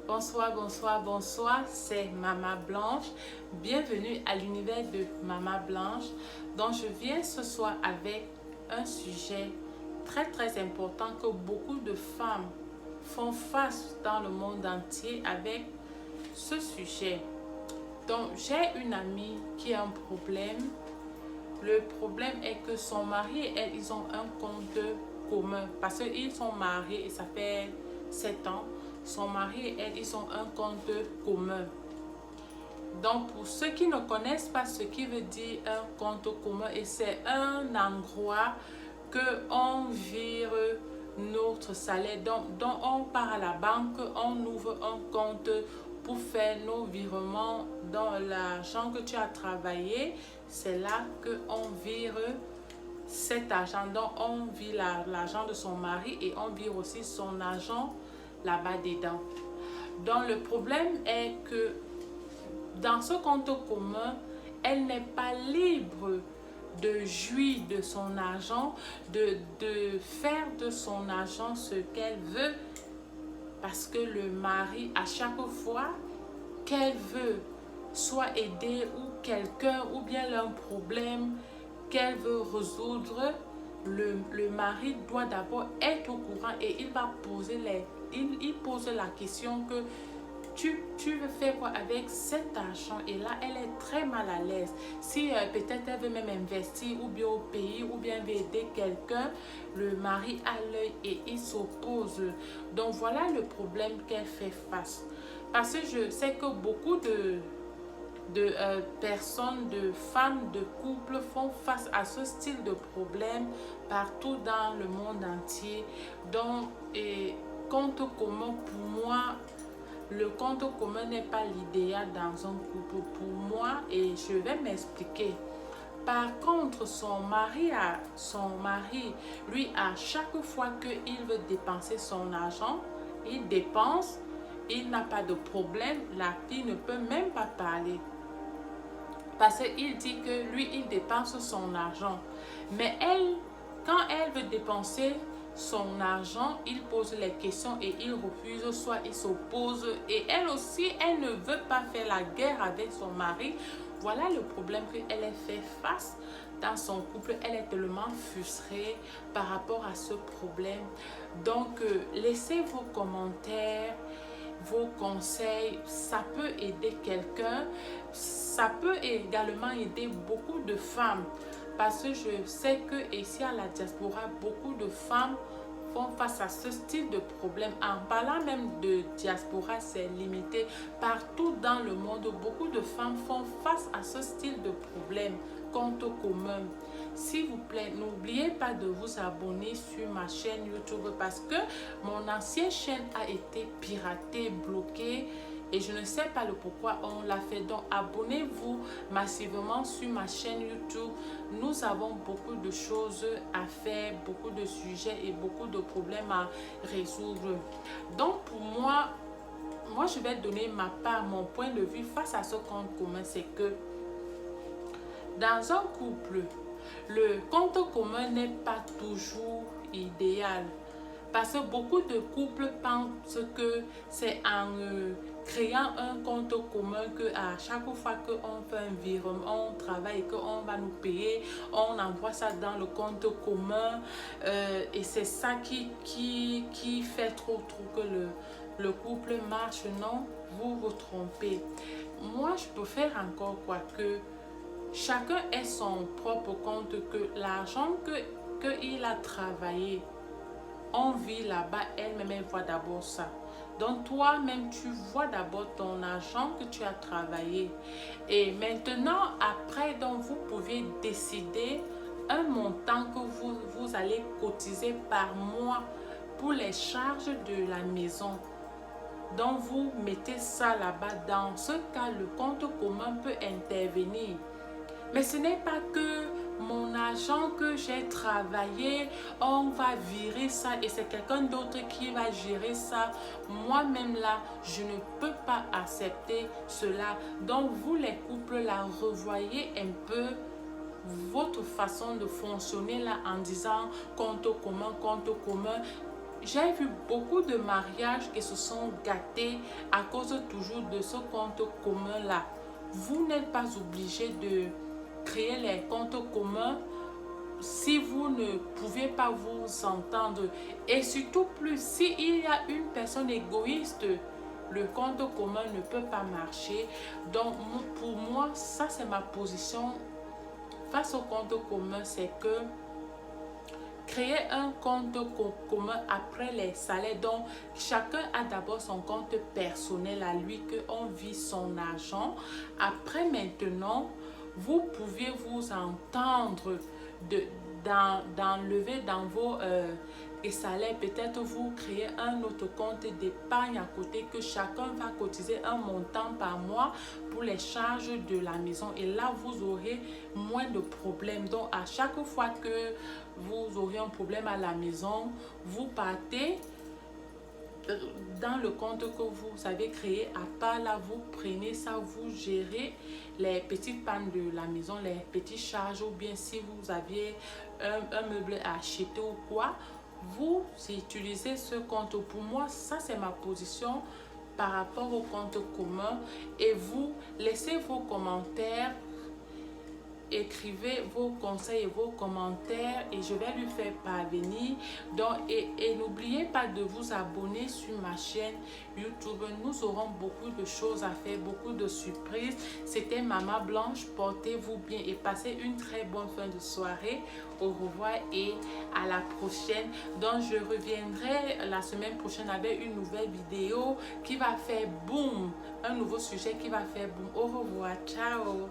Bonsoir, bonsoir, bonsoir, c'est Mama Blanche. Bienvenue à l'univers de Mama Blanche. Donc je viens ce soir avec un sujet très important que beaucoup de femmes font face dans le monde entier avec ce sujet. Donc j'ai une amie qui a un problème. Le problème est que son mari et elle, ils ont un compte commun parce qu'ils sont mariés et ça fait 7 ans. Son mari et elle, ils ont un compte commun. Donc, pour ceux qui ne connaissent pas ce qui veut dire un compte commun, et c'est un endroit que on vire notre salaire, donc on part à la banque, on ouvre un compte pour faire nos virements dans l'argent que tu as travaillé. C'est là que on vire cet argent. Donc, on vire l'argent de son mari et on vire aussi son argent là-bas dedans. Donc le problème est que dans ce compte commun, elle n'est pas libre de jouir de son argent, de faire de son argent ce qu'elle veut, parce que le mari, à chaque fois qu'elle veut soit aider ou quelqu'un ou bien un problème qu'elle veut résoudre, le mari doit d'abord être au courant et il va poser il pose la question que tu veux faire quoi avec cet argent, et là elle est très mal à l'aise. Si peut-être elle veut même investir ou bien au pays ou bien veut aider quelqu'un, le mari a l'œil et il s'oppose. Donc voilà le problème qu'elle fait face. Parce que je sais que beaucoup de personnes, de femmes, de couples font face à ce style de problème partout dans le monde entier. Donc, compte commun, pour moi, le compte commun n'est pas l'idéal dans un couple pour moi, et je vais m'expliquer. Par contre, son mari, lui, à chaque fois qu'il veut dépenser son argent, il dépense, il n'a pas de problème, la fille ne peut même pas parler. Parce qu'il dit que lui, il dépense son argent. Mais elle, quand elle veut dépenser son argent, il pose les questions et il refuse, soit il s'oppose. Et elle aussi, elle ne veut pas faire la guerre avec son mari. Voilà le problème qu'elle fait face dans son couple. Elle est tellement frustrée par rapport à ce problème. Donc, laissez vos commentaires, vos conseils, ça peut aider quelqu'un, ça peut également aider beaucoup de femmes, parce que je sais que ici à la diaspora, beaucoup de femmes font face à ce style de problème. En parlant même de diaspora, c'est limité. Partout dans le monde, beaucoup de femmes font face à ce style de problème, compte commun. S'il vous plaît, n'oubliez pas de vous abonner sur ma chaîne YouTube parce que mon ancienne chaîne a été piratée, bloquée. Et je ne sais pas le pourquoi on l'a fait. Donc abonnez-vous massivement sur ma chaîne YouTube. Nous avons beaucoup de choses à faire, beaucoup de sujets et beaucoup de problèmes à résoudre. Donc pour moi je vais donner ma part, mon point de vue face à ce compte commun. C'est que dans un couple, le compte commun n'est pas toujours idéal. Parce que beaucoup de couples pensent que c'est en créant un compte commun que à chaque fois qu'on fait un virement, on travaille et qu'on va nous payer, on envoie ça dans le compte commun. Et c'est ça qui fait trop que le couple marche. Non, vous vous trompez. Moi, je préfère encore quoi que chacun ait son propre compte, que l'argent qu'il a travaillé, on vit là-bas, elle-même voit d'abord ça. Donc toi-même, tu vois d'abord ton argent que tu as travaillé. Et maintenant, après, donc vous pouvez décider un montant que vous allez cotiser par mois pour les charges de la maison. Donc vous mettez ça là-bas. Dans ce cas, le compte commun peut intervenir. Mais ce n'est pas que mon argent que j'ai travaillé, on va virer ça et c'est quelqu'un d'autre qui va gérer ça. Moi-même là, je ne peux pas accepter cela. Donc vous les couples là, revoyez un peu votre façon de fonctionner là en disant compte commun, j'ai vu beaucoup de mariages qui se sont gâtés à cause toujours de ce compte commun là. Vous n'êtes pas obligé de créer les comptes communs si vous ne pouvez pas vous entendre. Et surtout plus, s'il y a une personne égoïste, le compte commun ne peut pas marcher. Donc pour moi, ça c'est ma position face au compte commun, c'est que créer un compte commun après les salaires. Donc, chacun a d'abord son compte personnel à lui, qu'on vit son argent. Après, maintenant, vous pouvez vous entendre d'enlever dans vos salaires. Peut-être vous créez un autre compte d'épargne à côté que chacun va cotiser un montant par mois pour les charges de la maison. Et là, vous aurez moins de problèmes. Donc, à chaque fois que vous aurez un problème à la maison, vous partez dans le compte que vous avez créé à part là, vous prenez ça, vous gérez les petites pannes de la maison, les petites charges, ou bien si vous aviez un meuble à acheter ou quoi, vous utilisez ce compte. Pour moi, ça c'est ma position par rapport au compte commun. Et vous laissez vos commentaires, écrivez vos conseils et vos commentaires et je vais lui faire parvenir. Donc, et n'oubliez pas de vous abonner sur ma chaîne YouTube. Nous aurons beaucoup de choses à faire, beaucoup de surprises. C'était Maman Blanche. Portez-vous bien et passez une très bonne fin de soirée. Au revoir et à la prochaine. Donc, je reviendrai la semaine prochaine avec une nouvelle vidéo qui va faire boum. Un nouveau sujet qui va faire boum. Au revoir. Ciao.